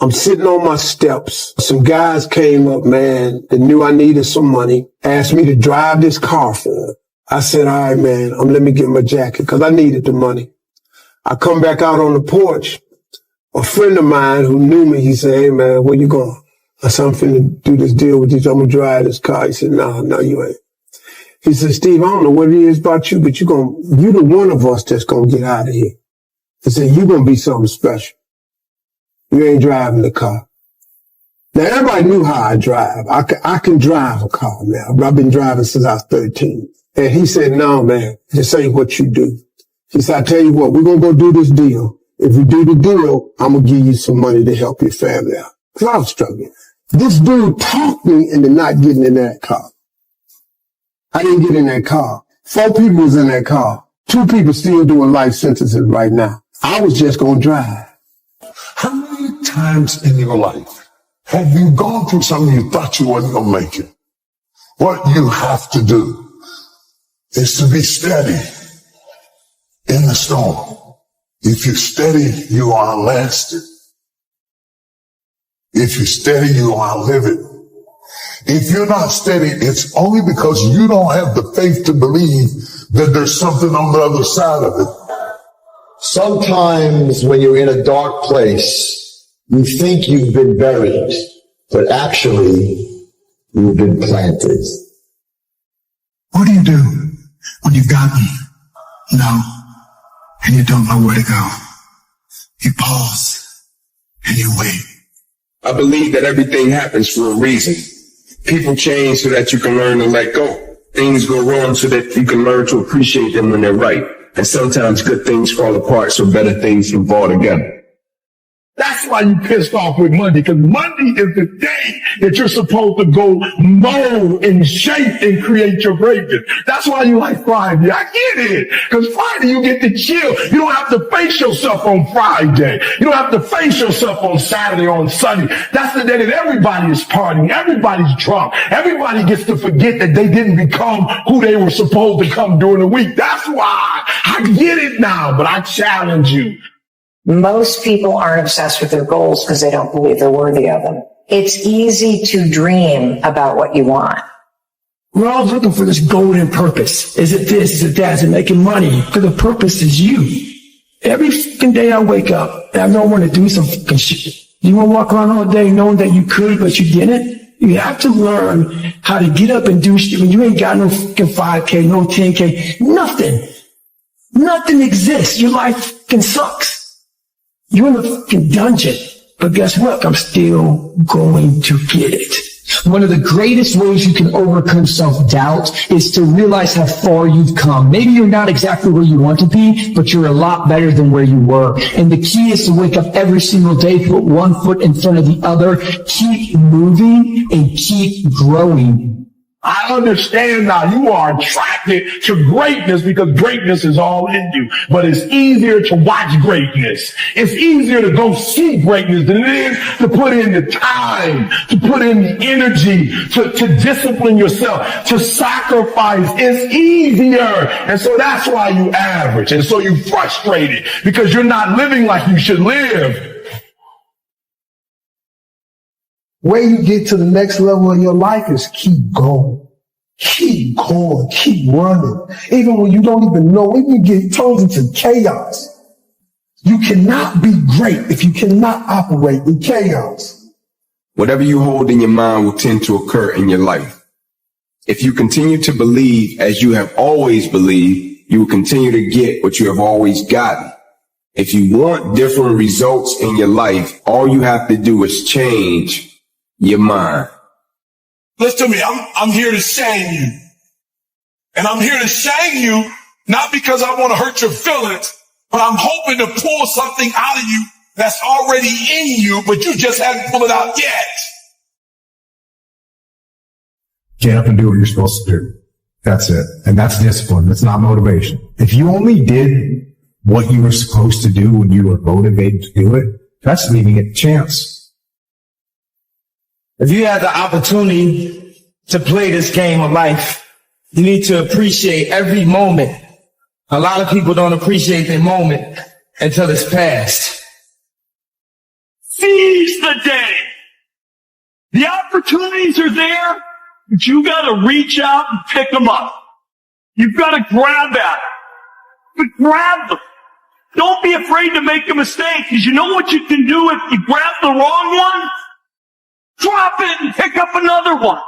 I'm sitting on my steps. Some guys came up, man, that knew I needed some money, asked me to drive this car for them. I said, all right, man, let me get my jacket because I needed the money. I come back out on the porch. A friend of mine who knew me, he said, hey, man, where you going? I said, I'm finna do this deal with you. I'm gonna drive this car. He said, no, you ain't. He said, Steve, I don't know what it is about you, but you the one of us that's gonna get out of here. He said, you gonna be something special. You ain't driving the car. Now, everybody knew how I drive. I can drive a car now. I've been driving since I was 13. And he said, no, man, this ain't what you do. He said, I tell you what, we're gonna go do this deal. If you do the deal, I'm gonna give you some money to help your family out. Cause I was struggling. This dude talked me into not getting in that car. I didn't get in that car. 4 people was in that car. 2 people still doing life sentences right now. I was just gonna drive. How many times in your life have you gone through something you thought you wasn't gonna make it? What you have to do is to be steady in the storm. If you're steady, you are lasting. If you're steady, you are living. If you're not steady, it's only because you don't have the faith to believe that there's something on the other side of it. Sometimes when you're in a dark place, you think you've been buried, but actually you've been planted. What do you do when you've gotten no and you don't know where to go? You pause and you wait. I believe that everything happens for a reason. People change so that you can learn to let go. Things go wrong so that you can learn to appreciate them when they're right. And sometimes good things fall apart so better things can fall together. That's why you pissed off with Monday, because Monday is the day that you're supposed to go mold and shape and create your greatness. That's why you like Friday. I get it. Because Friday you get to chill. You don't have to face yourself on Friday. You don't have to face yourself on Saturday or on Sunday. That's the day that everybody is partying. Everybody's drunk. Everybody gets to forget that they didn't become who they were supposed to become during the week. That's why I get it now, but I challenge you. Most people aren't obsessed with their goals because they don't believe they're worthy of them. It's easy to dream about what you want. We're all looking for this golden purpose. Is it this? Is it that? Is it making money? Because the purpose is you. Every fucking day I wake up and I know I want to do some fucking shit. You want to walk around all day knowing that you could, but you didn't? You have to learn how to get up and do shit when you ain't got no fucking 5K, no 10K, nothing. Nothing exists. Your life fucking sucks. You're in a fucking dungeon. But guess what? I'm still going to get it. One of the greatest ways you can overcome self-doubt is to realize how far you've come. Maybe you're not exactly where you want to be, but you're a lot better than where you were. And the key is to wake up every single day, put one foot in front of the other, keep moving, and keep growing. I understand now you are attracted to greatness because greatness is all in you. But it's easier to watch greatness. It's easier to go see greatness than it is to put in the time, to put in the energy, to discipline yourself, to sacrifice. It's easier. And so that's why you average. And so you're frustrated because you're not living like you should live. Way you get to the next level of your life is keep going. Keep going. Keep running. Even when you don't even know, even you get thrown into chaos. You cannot be great if you cannot operate in chaos. Whatever you hold in your mind will tend to occur in your life. If you continue to believe as you have always believed, you will continue to get what you have always gotten. If you want different results in your life, all you have to do is change your mind. Listen to me, I'm here to shame you. And I'm here to shame you, not because I want to hurt your feelings, but I'm hoping to pull something out of you that's already in you, but you just haven't pulled it out yet. Get up and do what you're supposed to do. That's it. And that's discipline. That's not motivation. If you only did what you were supposed to do when you were motivated to do it, that's leaving it to chance. If you had the opportunity to play this game of life, you need to appreciate every moment. A lot of people don't appreciate their moment until it's past. Seize the day. The opportunities are there, but you got to reach out and pick them up. You've got to grab at them. But grab them. Don't be afraid to make a mistake, because you know what you can do if you grab the wrong one? Drop it and pick up another one.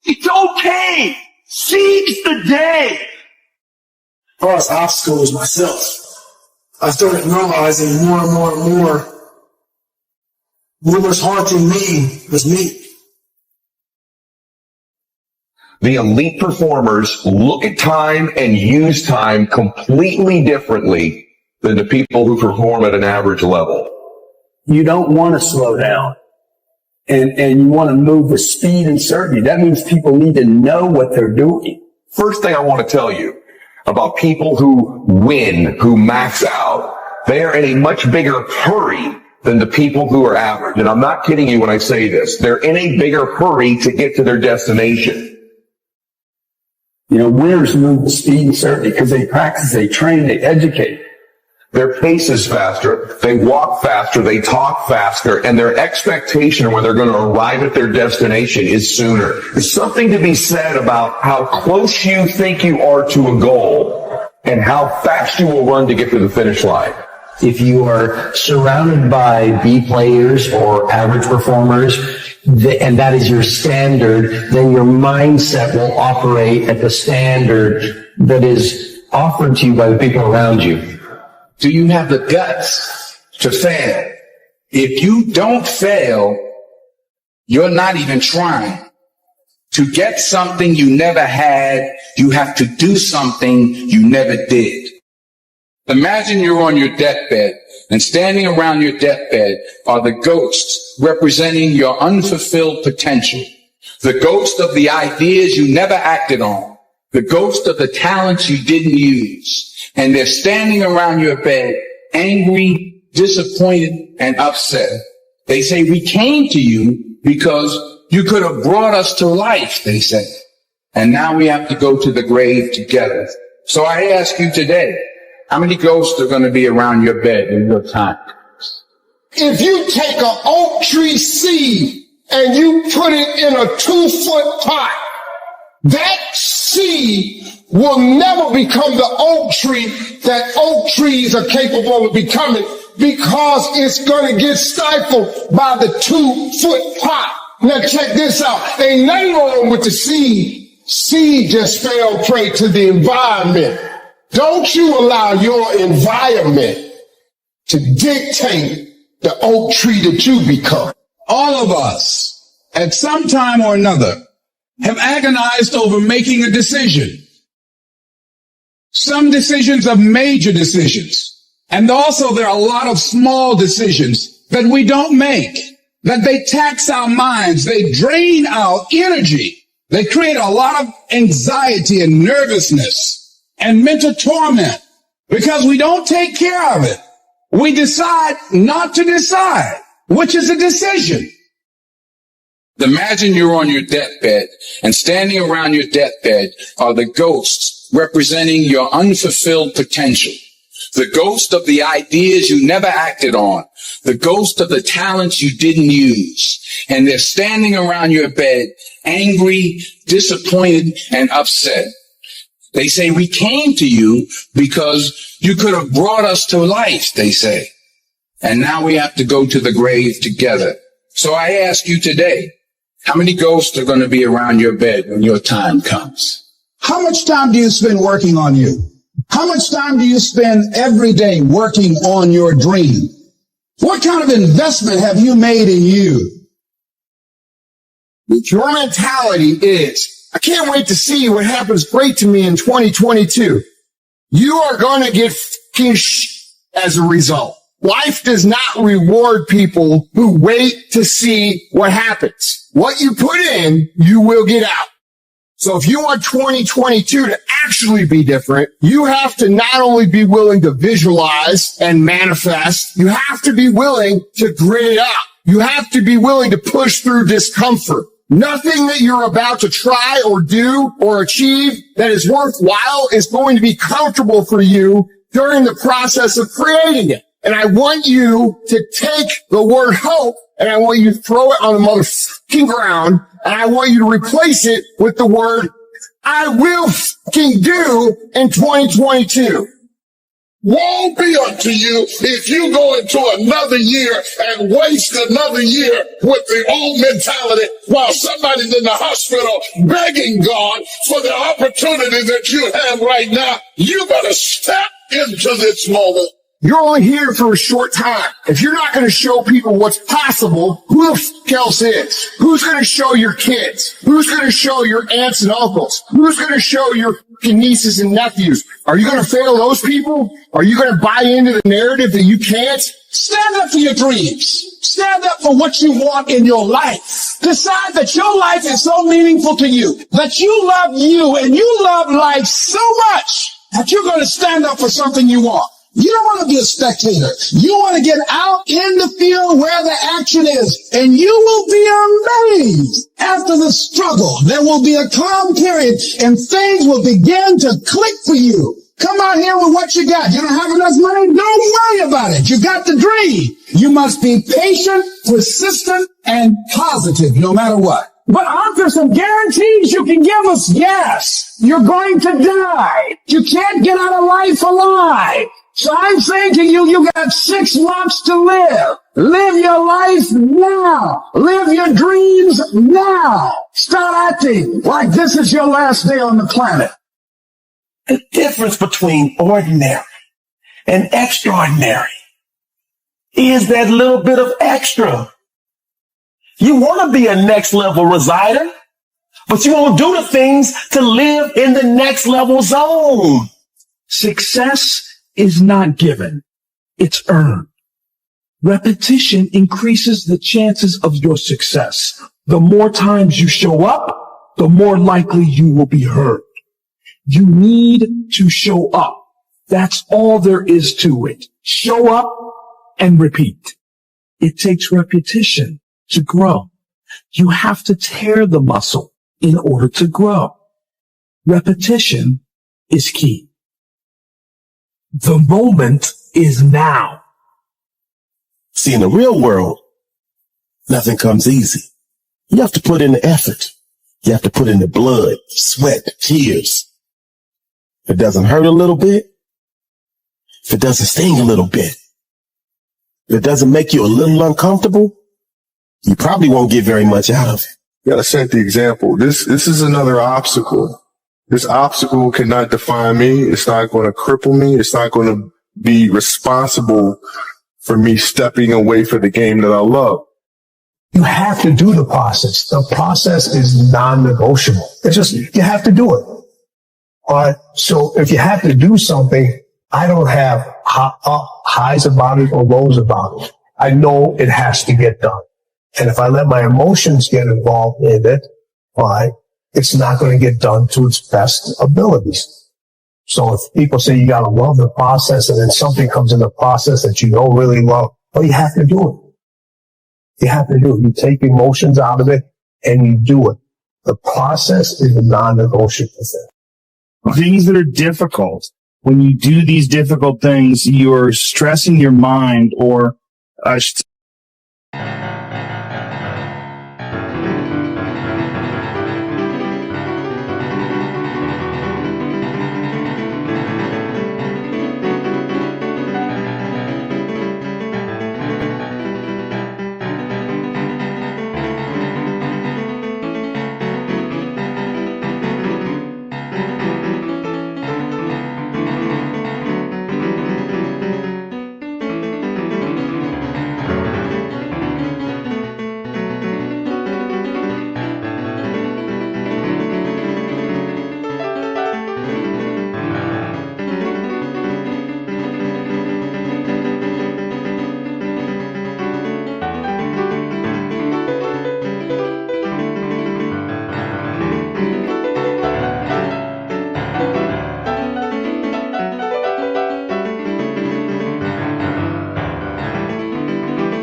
It's okay. Seize the day. As far as obstacles myself, I started realizing more and more and more what was haunting me was me. The elite performers look at time and use time completely differently than the people who perform at an average level. You don't want to slow down. And you want to move with speed and certainty. That means people need to know what they're doing. First thing I want to tell you about people who win, who max out, they are in a much bigger hurry than the people who are average. And I'm not kidding you when I say this. They're in a bigger hurry to get to their destination. You know, winners move with speed and certainty because they practice, they train, they educate. Their pace is faster, they walk faster, they talk faster, and their expectation when they're going to arrive at their destination is sooner. There's something to be said about how close you think you are to a goal and how fast you will run to get to the finish line. If you are surrounded by B players or average performers, and that is your standard, then your mindset will operate at the standard that is offered to you by the people around you. Do you have the guts to fail? If you don't fail, you're not even trying. To get something you never had, you have to do something you never did. Imagine you're on your deathbed, and standing around your deathbed are the ghosts representing your unfulfilled potential. The ghost of the ideas you never acted on. The ghost of the talents you didn't use. And they're standing around your bed, angry, disappointed, and upset. They say, we came to you because you could have brought us to life, they say. And now we have to go to the grave together. So I ask you today, how many ghosts are going to be around your bed in your time? If you take an oak tree seed and you put it in a 2-foot pot, that seed will never become the oak tree that oak trees are capable of becoming, because it's going to get stifled by the 2-foot pot. Now check this out. Ain't nothing wrong with the seed. Seed just fell prey to the environment. Don't you allow your environment to dictate the oak tree that you become. All of us, at some time or another, have agonized over making a decision. Some decisions are major decisions. And also there are a lot of small decisions that we don't make, that they tax our minds, they drain our energy, they create a lot of anxiety and nervousness and mental torment because we don't take care of it. We decide not to decide, which is a decision. Imagine you're on your deathbed, and standing around your deathbed are the ghosts representing your unfulfilled potential. The ghost of the ideas you never acted on. The ghost of the talents you didn't use. And they're standing around your bed, angry, disappointed, and upset. They say, we came to you because you could have brought us to life, they say. And now we have to go to the grave together. So I ask you today, how many ghosts are going to be around your bed when your time comes? How much time do you spend working on you? How much time do you spend every day working on your dream? What kind of investment have you made in you? Your mentality is, I can't wait to see what happens great to me in 2022. You are going to get f***ing as a result. Life does not reward people who wait to see what happens. What you put in, you will get out. So if you want 2022 to actually be different, you have to not only be willing to visualize and manifest, you have to be willing to grit it out. You have to be willing to push through discomfort. Nothing that you're about to try or do or achieve that is worthwhile is going to be comfortable for you during the process of creating it. And I want you to take the word hope and I want you to throw it on the motherfucking ground and I want you to replace it with the word I will fucking do in 2022. Woe be unto you if you go into another year and waste another year with the old mentality while somebody's in the hospital begging God for the opportunity that you have right now. You better step into this moment. You're only here for a short time. If you're not going to show people what's possible, who the f*** else is? Who's going to show your kids? Who's going to show your aunts and uncles? Who's going to show your f***ing nieces and nephews? Are you going to fail those people? Are you going to buy into the narrative that you can't? Stand up for your dreams. Stand up for what you want in your life. Decide that your life is so meaningful to you, that you love you and you love life so much that you're going to stand up for something you want. You don't want to be a spectator. You want to get out in the field where the action is, and you will be amazed. After the struggle, there will be a calm period, and things will begin to click for you. Come out here with what you got. You don't have enough money? Don't worry about it. You got the dream. You must be patient, persistent, and positive no matter what. But aren't there some guarantees you can give us? Yes. You're going to die. You can't get out of life alive. So I'm saying to you, you got 6 months to live. Live your life now. Live your dreams now. Start acting like this is your last day on the planet. The difference between ordinary and extraordinary is that little bit of extra. You want to be a next level resider, but you won't do the things to live in the next level zone. Success is not given. It's earned. Repetition increases the chances of your success. The more times you show up, the more likely you will be heard. You need to show up. That's all there is to it. Show up and repeat. It takes repetition to grow. You have to tear the muscle in order to grow. Repetition is key. The moment is now. See, in the real world, nothing comes easy. You have to put in the effort. You have to put in the blood, sweat, tears. If it doesn't hurt a little bit, if it doesn't sting a little bit, if it doesn't make you a little uncomfortable, you probably won't get very much out of it. You gotta set the example. This is another obstacle. This obstacle cannot define me. It's not going to cripple me. It's not going to be responsible for me stepping away from the game that I love. You have to do the process. The process is non-negotiable. It's just, you have to do it. All right. So if you have to do something, I don't have highs about it or lows about it. I know it has to get done. And if I let my emotions get involved in it, all right, it's not going to get done to its best abilities. So if people say you got to love the process and then something comes in the process that you don't really love, well, you have to do it. You have to do it. You take emotions out of it and you do it. The process is a non-negotiable thing. Things that are difficult. When you do these difficult things, you're stressing your mind or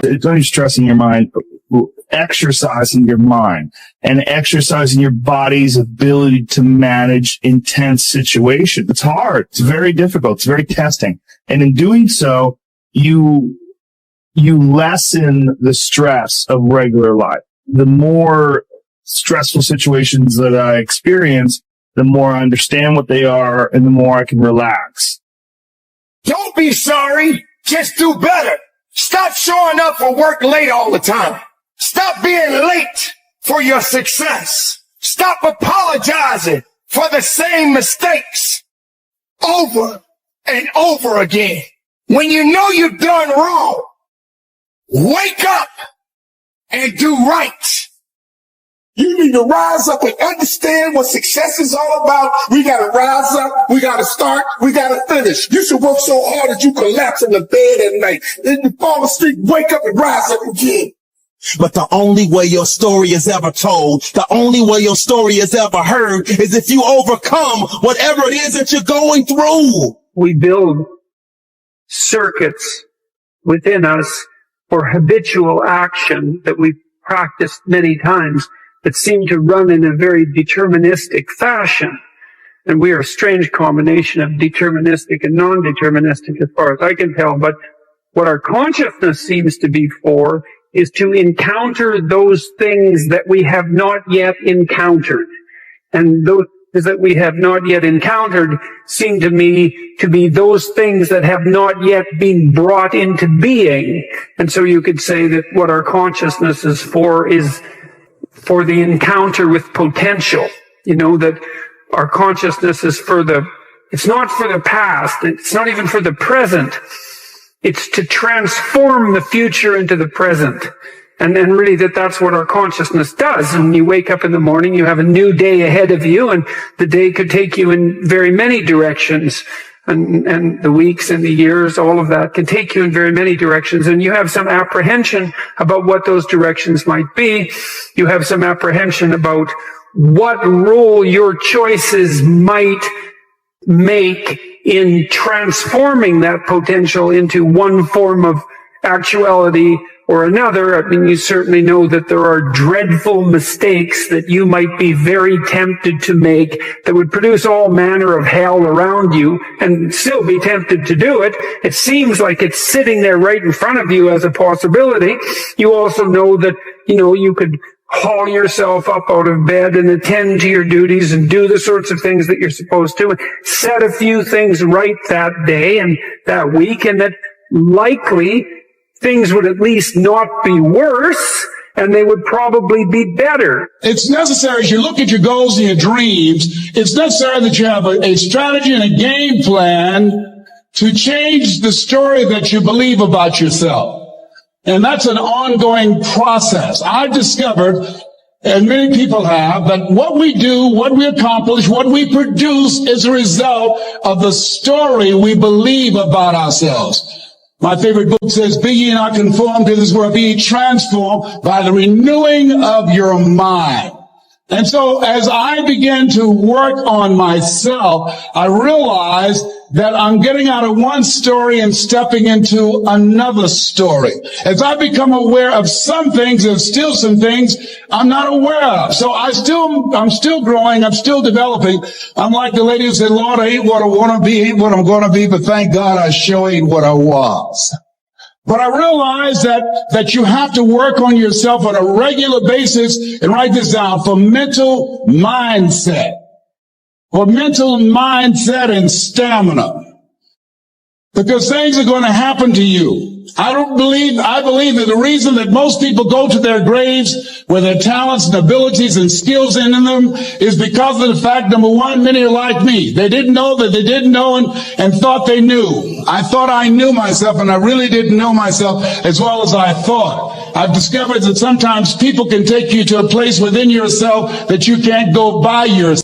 it's only stressing your mind, exercising your mind and exercising your body's ability to manage intense situations. It's hard. It's very difficult. It's very testing. And in doing so, you lessen the stress of regular life. The more stressful situations that I experience, the more I understand what they are and the more I can relax. Don't be sorry. Just do better. Stop showing up for work late all the time. Stop being late for your success. Stop apologizing for the same mistakes over and over again. When you know you've done wrong, wake up and do right. You need to rise up and understand what success is all about. We got to rise up. We got to start. We got to finish. You should work so hard that you collapse in the bed at night. Then you fall asleep, wake up and rise up again. But the only way your story is ever told, the only way your story is ever heard is if you overcome whatever it is that you're going through. We build circuits within us for habitual action that we've practiced many times that seem to run in a very deterministic fashion. And we are a strange combination of deterministic and non-deterministic as far as I can tell. But what our consciousness seems to be for is to encounter those things that we have not yet encountered. And those that we have not yet encountered seem to me to be those things that have not yet been brought into being. And so you could say that what our consciousness is for the encounter with potential. You know, that our consciousness is it's not for the past. It's not even for the present. It's to transform the future into the present. And really that's what our consciousness does. And when you wake up in the morning, you have a new day ahead of you, and the day could take you in very many directions. And the weeks and the years, all of that can take you in very many directions. And you have some apprehension about what those directions might be. You have some apprehension about what role your choices might make in transforming that potential into one form of actuality or another. I mean, you certainly know that there are dreadful mistakes that you might be very tempted to make that would produce all manner of hell around you and still be tempted to do it. It seems like it's sitting there right in front of you as a possibility. You also know that, you could haul yourself up out of bed and attend to your duties and do the sorts of things that you're supposed to, and set a few things right that day and that week, and that likely things would at least not be worse, and they would probably be better. It's necessary as you look at your goals and your dreams, it's necessary that you have a strategy and a game plan to change the story that you believe about yourself. And that's an ongoing process. I've discovered, and many people have, that what we do, what we accomplish, what we produce is a result of the story we believe about ourselves. My favorite book says, "Be ye not conformed to this world, be ye transformed by the renewing of your mind." And so as I began to work on myself, I realized that I'm getting out of one story and stepping into another story. As I become aware of some things, there's still some things I'm not aware of. So I'm still growing, I'm still developing. I'm like the lady who said, "Lord, I ain't what I want to be, ain't what I'm going to be, but thank God I sure ain't what I was." But I realize that you have to work on yourself on a regular basis, and write this down, for mental mindset. For mental mindset and stamina. Because things are going to happen to you. I believe that the reason that most people go to their graves with their talents and abilities and skills in them is because of the fact, number one, many are like me. They didn't know that they didn't know and thought they knew. I thought I knew myself, and I really didn't know myself as well as I thought. I've discovered that sometimes people can take you to a place within yourself that you can't go by yourself.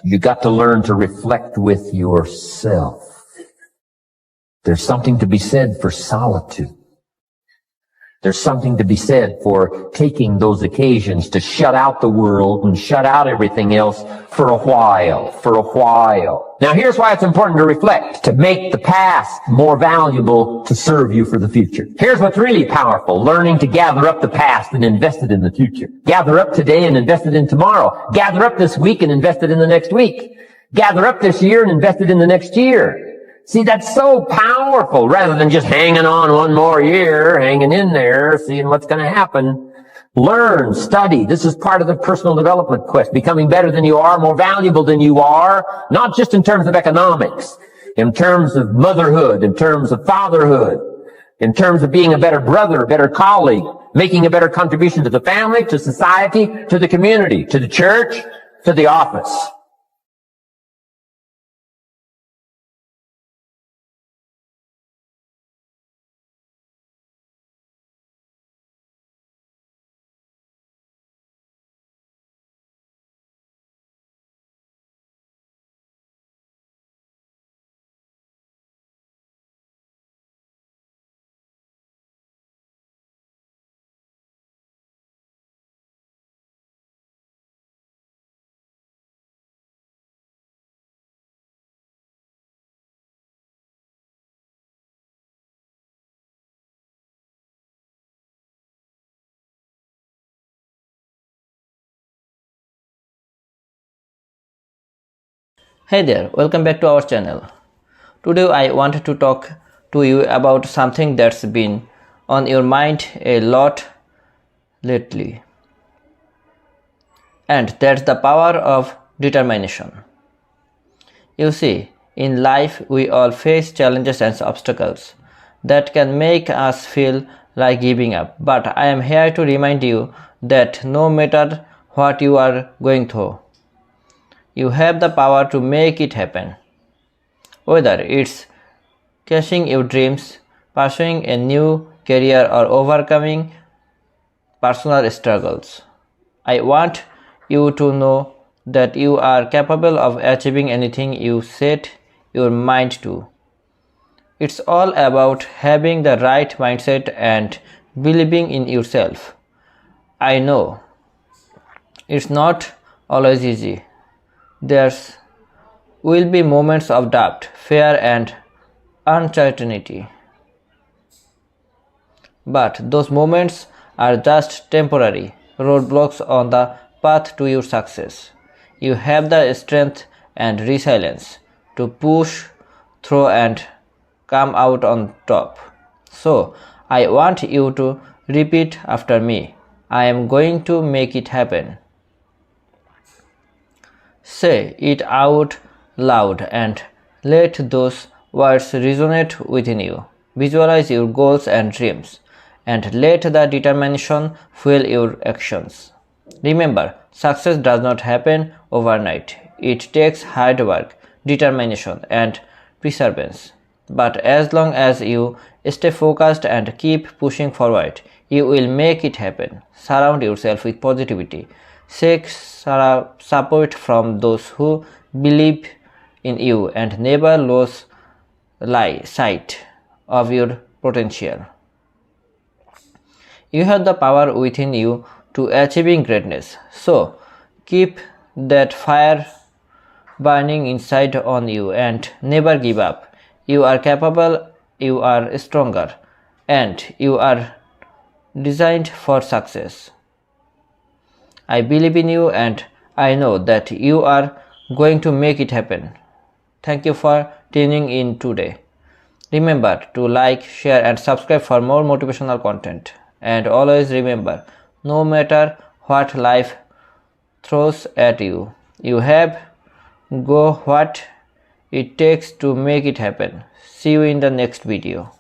You got to learn to reflect with yourself. There's something to be said for solitude. There's something to be said for taking those occasions to shut out the world and shut out everything else for a while. Now here's why it's important to reflect, to make the past more valuable to serve you for the future. Here's what's really powerful, learning to gather up the past and invest it in the future. Gather up today and invest it in tomorrow. Gather up this week and invest it in the next week. Gather up this year and invest it in the next year. See, that's so powerful, rather than just hanging on one more year, hanging in there, seeing what's going to happen. Learn, study. This is part of the personal development quest, becoming better than you are, more valuable than you are, not just in terms of economics, in terms of motherhood, in terms of fatherhood, in terms of being a better brother, a better colleague, making a better contribution to the family, to society, to the community, to the church, to the office. Hey there, welcome back to our channel. Today I wanted to talk to you about something that's been on your mind a lot lately. And that's the power of determination. You see, in life we all face challenges and obstacles that can make us feel like giving up. But I am here to remind you that no matter what you are going through, you have the power to make it happen. Whether it's chasing your dreams, pursuing a new career, or overcoming personal struggles, I want you to know that you are capable of achieving anything you set your mind to. It's all about having the right mindset and believing in yourself. I know it's not always easy. There will be moments of doubt, fear, and uncertainty. But those moments are just temporary roadblocks on the path to your success. You have the strength and resilience to push through and come out on top. So, I want you to repeat after me. I am going to make it happen. Say it out loud and let those words resonate within you. Visualize your goals and dreams and let the determination fuel your actions. Remember, success does not happen overnight. It takes hard work, determination, and perseverance. But as long as you stay focused and keep pushing forward, you will make it happen. Surround yourself with positivity. Seek support from those who believe in you and never lose sight of your potential. You have the power within you to achieving greatness. So keep that fire burning inside on you and never give up. You are capable, you are stronger, and you are designed for success. I believe in you and I know that you are going to make it happen. Thank you for tuning in today. Remember to like, share, and subscribe for more motivational content. And always remember, no matter what life throws at you, you have what it takes to make it happen. See you in the next video.